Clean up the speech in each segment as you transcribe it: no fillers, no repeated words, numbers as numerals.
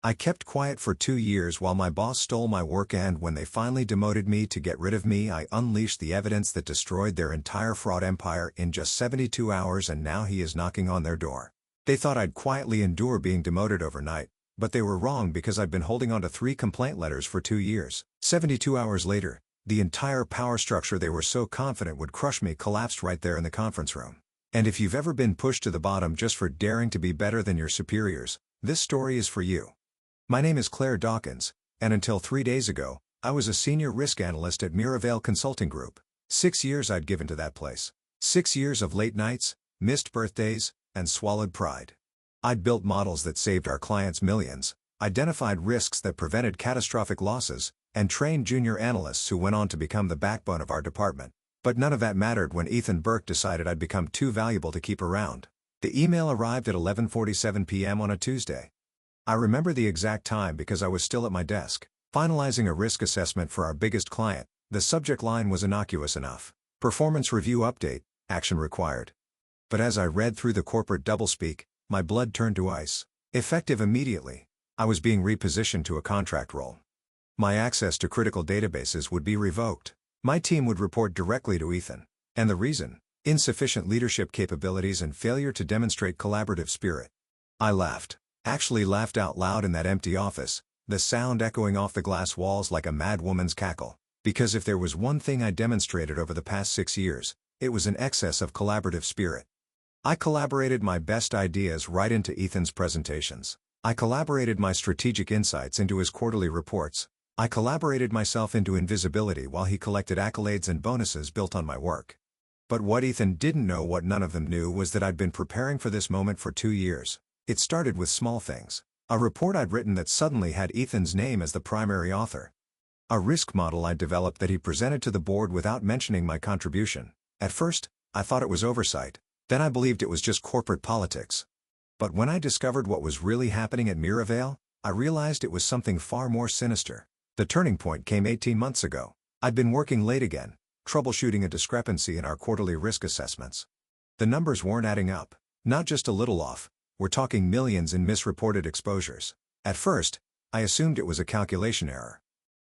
I kept quiet for 2 years while my boss stole my work, and when they finally demoted me to get rid of me, I unleashed the evidence that destroyed their entire fraud empire in just 72 hours, and now he is knocking on their door. They thought I'd quietly endure being demoted overnight, but they were wrong because I'd been holding on to 3 complaint letters for 2 years. 72 hours later, the entire power structure they were so confident would crush me collapsed right there in the conference room. And if you've ever been pushed to the bottom just for daring to be better than your superiors, this story is for you. My name is Claire Dawkins, and until 3 days ago, I was a senior risk analyst at Miravail Consulting Group. 6 years I'd given to that place. 6 years of late nights, missed birthdays, and swallowed pride. I'd built models that saved our clients millions, identified risks that prevented catastrophic losses, and trained junior analysts who went on to become the backbone of our department. But none of that mattered when Ethan Burke decided I'd become too valuable to keep around. The email arrived at 11:47 p.m. on a Tuesday. I remember the exact time because I was still at my desk, finalizing a risk assessment for our biggest client. The subject line was innocuous enough. Performance review update, action required. But as I read through the corporate doublespeak, my blood turned to ice. Effective immediately, I was being repositioned to a contract role. My access to critical databases would be revoked. My team would report directly to Ethan. And the reason? Insufficient leadership capabilities and failure to demonstrate collaborative spirit. I laughed. Actually laughed out loud in that empty office, the sound echoing off the glass walls like a mad woman's cackle. Because if there was one thing I demonstrated over the past 6 years, it was an excess of collaborative spirit. I collaborated my best ideas right into Ethan's presentations. I collaborated my strategic insights into his quarterly reports. I collaborated myself into invisibility while he collected accolades and bonuses built on my work. But what Ethan didn't know, what none of them knew, was that I'd been preparing for this moment for 2 years. It started with small things. A report I'd written that suddenly had Ethan's name as the primary author. A risk model I'd developed that he presented to the board without mentioning my contribution. At first, I thought it was oversight. Then I believed it was just corporate politics. But when I discovered what was really happening at Miravail, I realized it was something far more sinister. The turning point came 18 months ago. I'd been working late again, troubleshooting a discrepancy in our quarterly risk assessments. The numbers weren't adding up. Not just a little off. We're talking millions in misreported exposures. At first, I assumed it was a calculation error.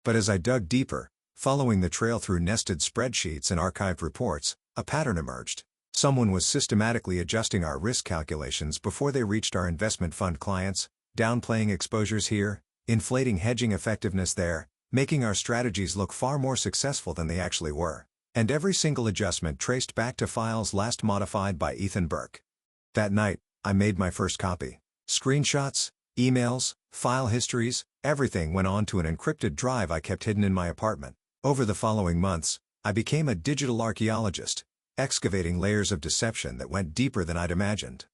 But as I dug deeper, following the trail through nested spreadsheets and archived reports, a pattern emerged. Someone was systematically adjusting our risk calculations before they reached our investment fund clients, downplaying exposures here, inflating hedging effectiveness there, making our strategies look far more successful than they actually were. And every single adjustment traced back to files last modified by Ethan Burke. That night, I made my first copy. Screenshots, emails, file histories, everything went on to an encrypted drive I kept hidden in my apartment. Over the following months, I became a digital archaeologist, excavating layers of deception that went deeper than I'd imagined.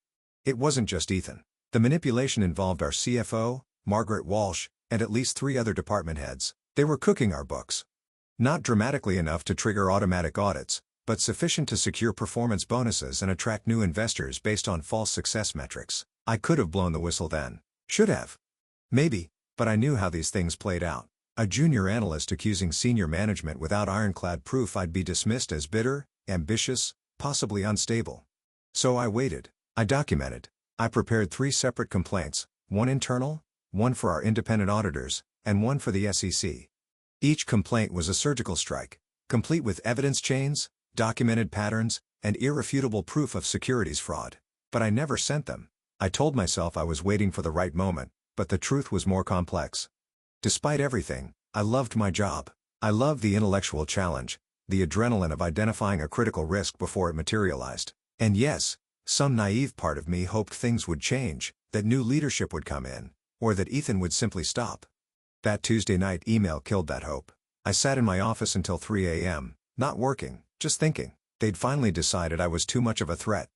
It wasn't just Ethan. The manipulation involved our CFO, Margaret Walsh, and at least 3 other department heads. They were cooking our books. Not dramatically enough to trigger automatic audits, but sufficient to secure performance bonuses and attract new investors based on false success metrics. I could have blown the whistle then. Should have. Maybe, but I knew how these things played out. A junior analyst accusing senior management without ironclad proof, I'd be dismissed as bitter, ambitious, possibly unstable. So I waited. I documented. I prepared 3 separate complaints, one internal, one for our independent auditors, and one for the SEC. Each complaint was a surgical strike, complete with evidence chains, documented patterns, and irrefutable proof of securities fraud. But I never sent them. I told myself I was waiting for the right moment, but the truth was more complex. Despite everything, I loved my job. I loved the intellectual challenge, the adrenaline of identifying a critical risk before it materialized. And yes, some naive part of me hoped things would change, that new leadership would come in, or that Ethan would simply stop. That Tuesday night email killed that hope. I sat in my office until 3 a.m., not working, just thinking. They'd finally decided I was too much of a threat.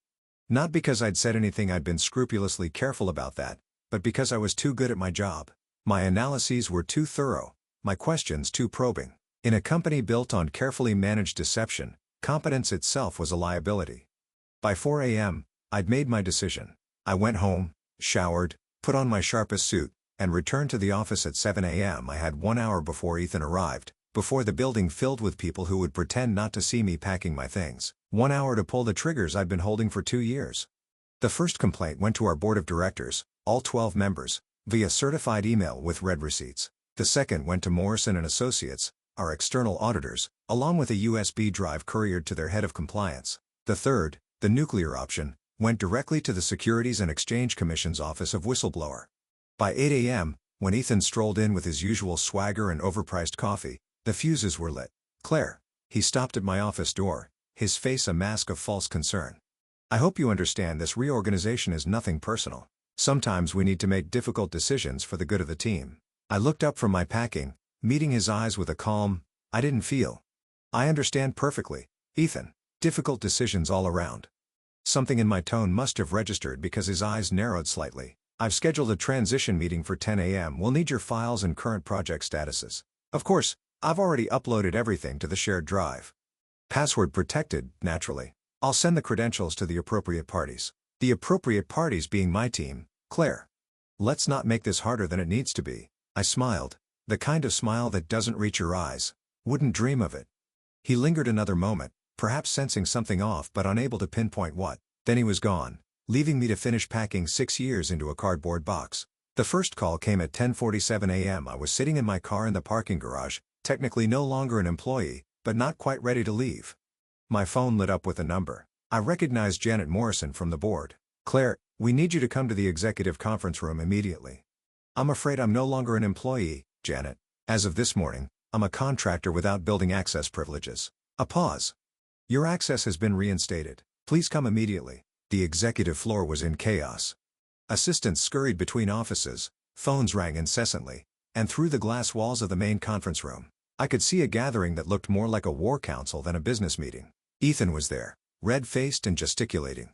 Not because I'd said anything, I'd been scrupulously careful about that, but because I was too good at my job. My analyses were too thorough, my questions too probing. In a company built on carefully managed deception, competence itself was a liability. By 4 a.m., I'd made my decision. I went home, showered, put on my sharpest suit, and returned to the office at 7 a.m. I had 1 hour before Ethan arrived, before the building filled with people who would pretend not to see me packing my things. 1 hour to pull the triggers I'd been holding for 2 years. The first complaint went to our board of directors, all 12 members, via certified email with red receipts. The second went to Morrison and Associates, our external auditors, along with a USB drive couriered to their head of compliance. The third, the nuclear option, went directly to the Securities and Exchange Commission's Office of Whistleblower. By 8 a.m., when Ethan strolled in with his usual swagger and overpriced coffee, the fuses were lit. "Claire." He stopped at my office door, his face a mask of false concern. "I hope you understand this reorganization is nothing personal. Sometimes we need to make difficult decisions for the good of the team." I looked up from my packing, meeting his eyes with a calm, "I didn't feel." "I understand perfectly, Ethan. Difficult decisions all around." Something in my tone must have registered because his eyes narrowed slightly. "I've scheduled a transition meeting for 10 a.m. We'll need your files and current project statuses. Of course, I've already uploaded everything to the shared drive. Password protected, naturally. I'll send the credentials to the appropriate parties. The appropriate parties being my team, Claire. Let's not make this harder than it needs to be." I smiled, the kind of smile that doesn't reach your eyes. Wouldn't dream of it. He lingered another moment, perhaps sensing something off but unable to pinpoint what. Then he was gone, leaving me to finish packing 6 years into a cardboard box. The first call came at 10:47 a.m. I was sitting in my car in the parking garage, technically no longer an employee, but not quite ready to leave. My phone lit up with a number. I recognized Janet Morrison from the board. "Claire, we need you to come to the executive conference room immediately." "I'm afraid I'm no longer an employee, Janet. As of this morning, I'm a contractor without building access privileges." A pause. "Your access has been reinstated. Please come immediately." The executive floor was in chaos. Assistants scurried between offices, phones rang incessantly, and through the glass walls of the main conference room, I could see a gathering that looked more like a war council than a business meeting. Ethan was there, red-faced and gesticulating.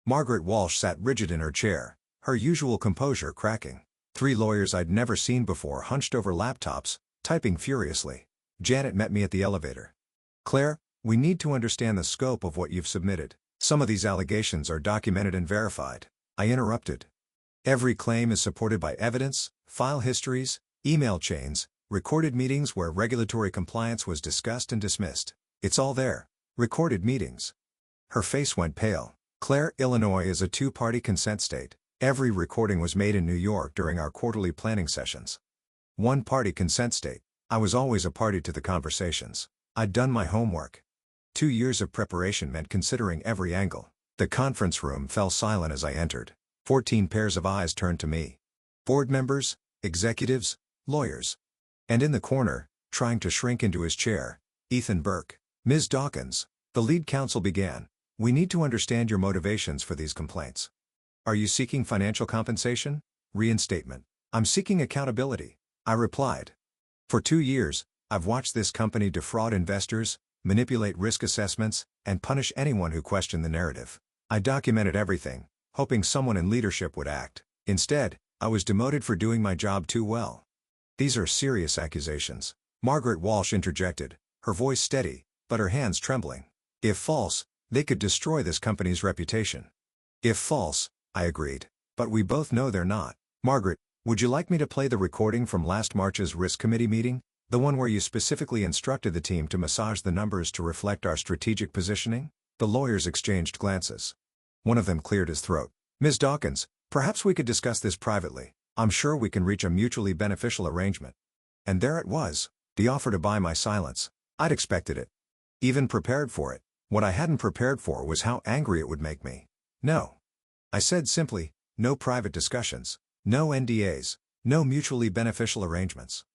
Margaret Walsh sat rigid in her chair, her usual composure cracking. 3 lawyers I'd never seen before hunched over laptops, typing furiously. Janet met me at the elevator. "Claire, we need to understand the scope of what you've submitted. Some of these allegations are documented and verified." I interrupted. "Every claim is supported by evidence, file histories, email chains, recorded meetings where regulatory compliance was discussed and dismissed. It's all there. Recorded meetings." Her face went pale. "Claire, Illinois is a 2-party consent state. Every recording was made in New York during our quarterly planning sessions. 1-party consent state. I was always a party to the conversations. I'd done my homework. 2 years of preparation meant considering every angle." The conference room fell silent as I entered. 14 pairs of eyes turned to me. Board members, executives, lawyers. And in the corner, trying to shrink into his chair, Ethan Burke. "Ms. Dawkins," the lead counsel began, "we need to understand your motivations for these complaints. Are you seeking financial compensation? Reinstatement?" "I'm seeking accountability," I replied. "For 2 years, I've watched this company defraud investors, manipulate risk assessments, and punish anyone who questioned the narrative. I documented everything, hoping someone in leadership would act. Instead, I was demoted for doing my job too well." "These are serious accusations," Margaret Walsh interjected, her voice steady, but her hands trembling. "If false, they could destroy this company's reputation." "If false," I agreed, "but we both know they're not." "Margaret, would you like me to play the recording from last March's Risk Committee meeting? The one where you specifically instructed the team to massage the numbers to reflect our strategic positioning?" The lawyers exchanged glances. One of them cleared his throat. "Ms. Dawkins, perhaps we could discuss this privately. I'm sure we can reach a mutually beneficial arrangement." And there it was, the offer to buy my silence. I'd expected it. Even prepared for it. What I hadn't prepared for was how angry it would make me. "No." I said simply, "No private discussions, no NDAs, no mutually beneficial arrangements.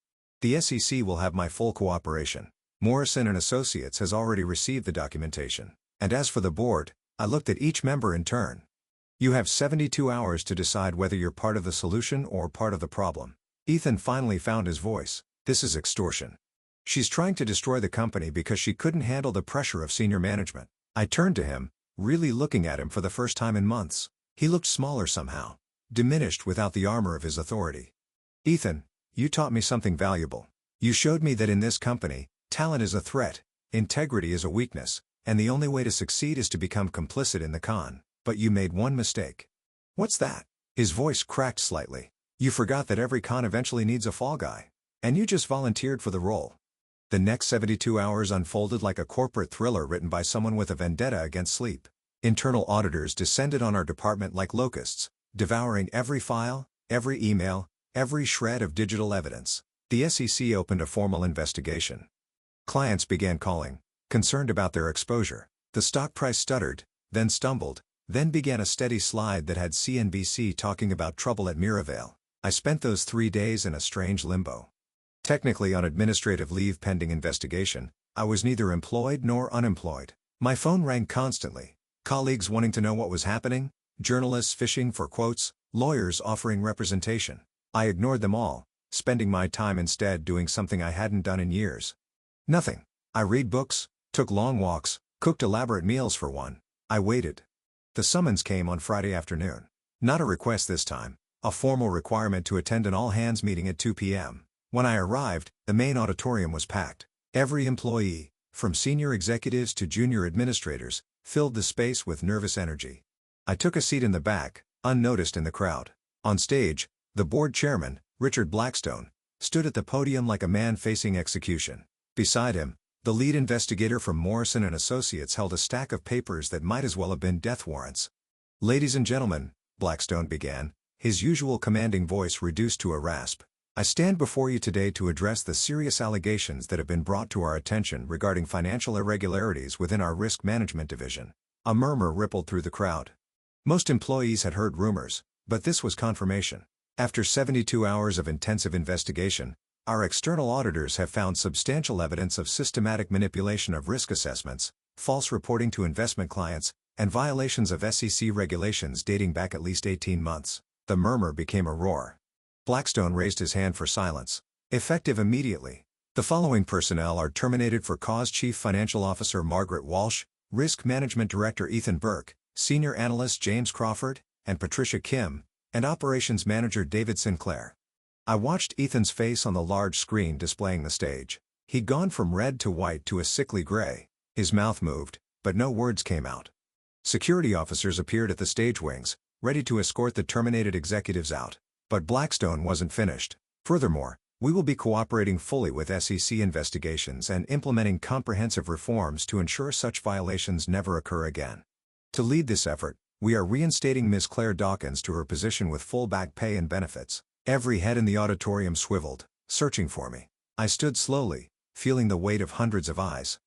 The SEC will have my full cooperation. Morrison and Associates has already received the documentation. And as for the board," I looked at each member in turn. "You have 72 hours to decide whether you're part of the solution or part of the problem." Ethan finally found his voice. "This is extortion. She's trying to destroy the company because she couldn't handle the pressure of senior management." I turned to him, really looking at him for the first time in months. He looked smaller somehow, diminished without the armor of his authority. "Ethan, you taught me something valuable. You showed me that in this company, talent is a threat, integrity is a weakness, and the only way to succeed is to become complicit in the con. But you made one mistake." "What's that?" His voice cracked slightly. "You forgot that every con eventually needs a fall guy. And you just volunteered for the role." The next 72 hours unfolded like a corporate thriller written by someone with a vendetta against sleep. Internal auditors descended on our department like locusts, devouring every file, every email, every shred of digital evidence. The SEC opened a formal investigation. Clients began calling, concerned about their exposure. The stock price stuttered, then stumbled, then began a steady slide that had CNBC talking about trouble at Miraval. I spent those 3 days in a strange limbo. Technically on administrative leave pending investigation, I was neither employed nor unemployed. My phone rang constantly, colleagues wanting to know what was happening, journalists fishing for quotes, lawyers offering representation. I ignored them all, spending my time instead doing something I hadn't done in years. Nothing. I read books, took long walks, cooked elaborate meals for one. I waited. The summons came on Friday afternoon. Not a request this time, a formal requirement to attend an all-hands meeting at 2 p.m. When I arrived, the main auditorium was packed. Every employee, from senior executives to junior administrators, filled the space with nervous energy. I took a seat in the back, unnoticed in the crowd. On stage, the board chairman, Richard Blackstone, stood at the podium like a man facing execution. Beside him, the lead investigator from Morrison & Associates held a stack of papers that might as well have been death warrants. "Ladies and gentlemen," Blackstone began, his usual commanding voice reduced to a rasp, "I stand before you today to address the serious allegations that have been brought to our attention regarding financial irregularities within our risk management division." A murmur rippled through the crowd. Most employees had heard rumors, but this was confirmation. After 72 hours of intensive investigation, our external auditors have found substantial evidence of systematic manipulation of risk assessments, false reporting to investment clients, and violations of SEC regulations dating back at least 18 months. The murmur became a roar. Blackstone raised his hand for silence. Effective immediately. The following personnel are terminated for cause: Chief Financial Officer Margaret Walsh, Risk Management Director Ethan Burke, Senior Analyst James Crawford, and Patricia Kim, and Operations Manager David Sinclair. I watched Ethan's face on the large screen displaying the stage. He'd gone from red to white to a sickly gray. His mouth moved, but no words came out. Security officers appeared at the stage wings, ready to escort the terminated executives out. But Blackstone wasn't finished. "Furthermore, we will be cooperating fully with SEC investigations and implementing comprehensive reforms to ensure such violations never occur again. To lead this effort, we are reinstating Ms. Claire Dawkins to her position with full back pay and benefits." Every head in the auditorium swiveled, searching for me. I stood slowly, feeling the weight of hundreds of eyes.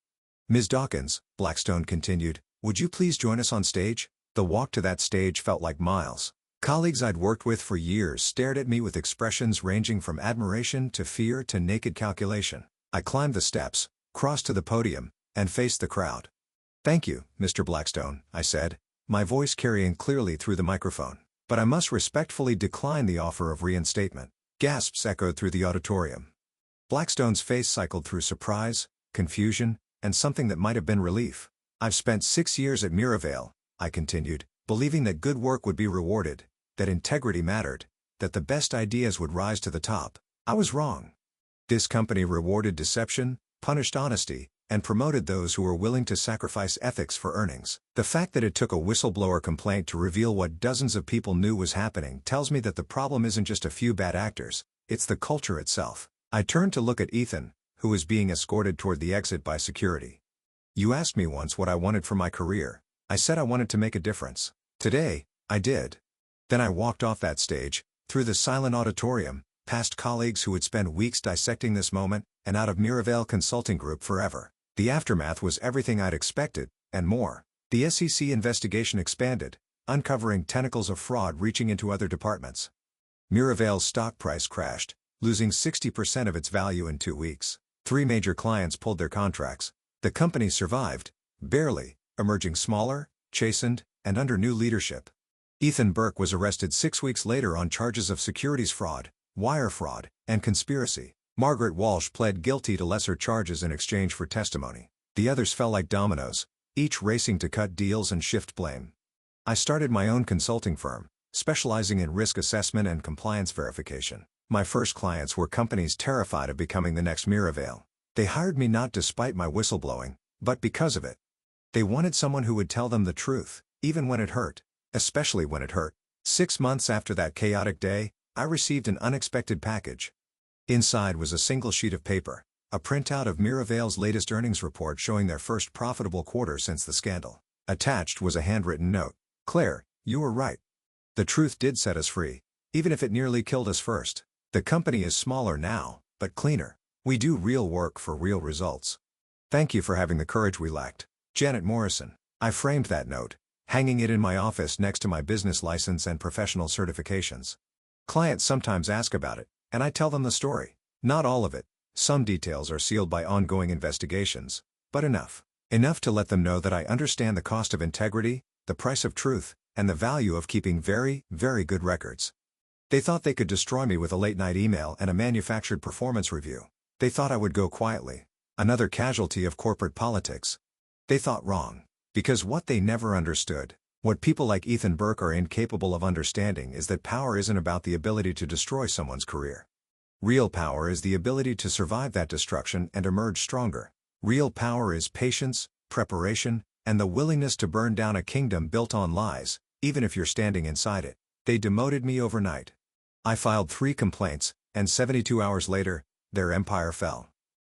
"Ms. Dawkins," Blackstone continued, "would you please join us on stage?" The walk to that stage felt like miles. Colleagues I'd worked with for years stared at me with expressions ranging from admiration to fear to naked calculation. I climbed the steps, crossed to the podium, and faced the crowd. "Thank you, Mr. Blackstone," I said, my voice carrying clearly through the microphone. "But I must respectfully decline the offer of reinstatement." Gasps echoed through the auditorium. Blackstone's face cycled through surprise, confusion, and something that might have been relief. "I've spent 6 years at Miraval," I continued, "believing that good work would be rewarded, that integrity mattered, that the best ideas would rise to the top. I was wrong. This company rewarded deception, punished honesty, and promoted those who were willing to sacrifice ethics for earnings. The fact that it took a whistleblower complaint to reveal what dozens of people knew was happening tells me that the problem isn't just a few bad actors, it's the culture itself." I turned to look at Ethan, who was being escorted toward the exit by security. "You asked me once what I wanted for my career. I said I wanted to make a difference. Today, I did." Then I walked off that stage, through the silent auditorium, past colleagues who would spend weeks dissecting this moment, and out of Miraval Consulting Group forever. The aftermath was everything I'd expected, and more. The SEC investigation expanded, uncovering tentacles of fraud reaching into other departments. Miraval's stock price crashed, losing 60% of its value in 2 weeks. 3 major clients pulled their contracts. The company survived, barely, emerging smaller, chastened, and under new leadership. Ethan Burke was arrested 6 weeks later on charges of securities fraud, wire fraud, and conspiracy. Margaret Walsh pled guilty to lesser charges in exchange for testimony. The others fell like dominoes, each racing to cut deals and shift blame. I started my own consulting firm, specializing in risk assessment and compliance verification. My first clients were companies terrified of becoming the next Miraval. They hired me not despite my whistleblowing, but because of it. They wanted someone who would tell them the truth, even when it hurt, especially when it hurt. 6 months after that chaotic day, I received an unexpected package. Inside was a single sheet of paper, a printout of Miraval's latest earnings report showing their first profitable quarter since the scandal. Attached was a handwritten note. "Claire, you were right. The truth did set us free, even if it nearly killed us first." The company is smaller now, but cleaner. We do real work for real results. Thank you for having the courage we lacked. Janet Morrison. I framed that note, hanging it in my office next to my business license and professional certifications. Clients sometimes ask about it, and I tell them the story. Not all of it. Some details are sealed by ongoing investigations, but enough. Enough to let them know that I understand the cost of integrity, the price of truth, and the value of keeping very, very good records. They thought they could destroy me with a late-night email and a manufactured performance review. They thought I would go quietly. Another casualty of corporate politics. They thought wrong. Because what they never understood, what people like Ethan Burke are incapable of understanding, is that power isn't about the ability to destroy someone's career. Real power is the ability to survive that destruction and emerge stronger. Real power is patience, preparation, and the willingness to burn down a kingdom built on lies, even if you're standing inside it. They demoted me overnight. I filed 3 complaints, and 72 hours later, their empire fell.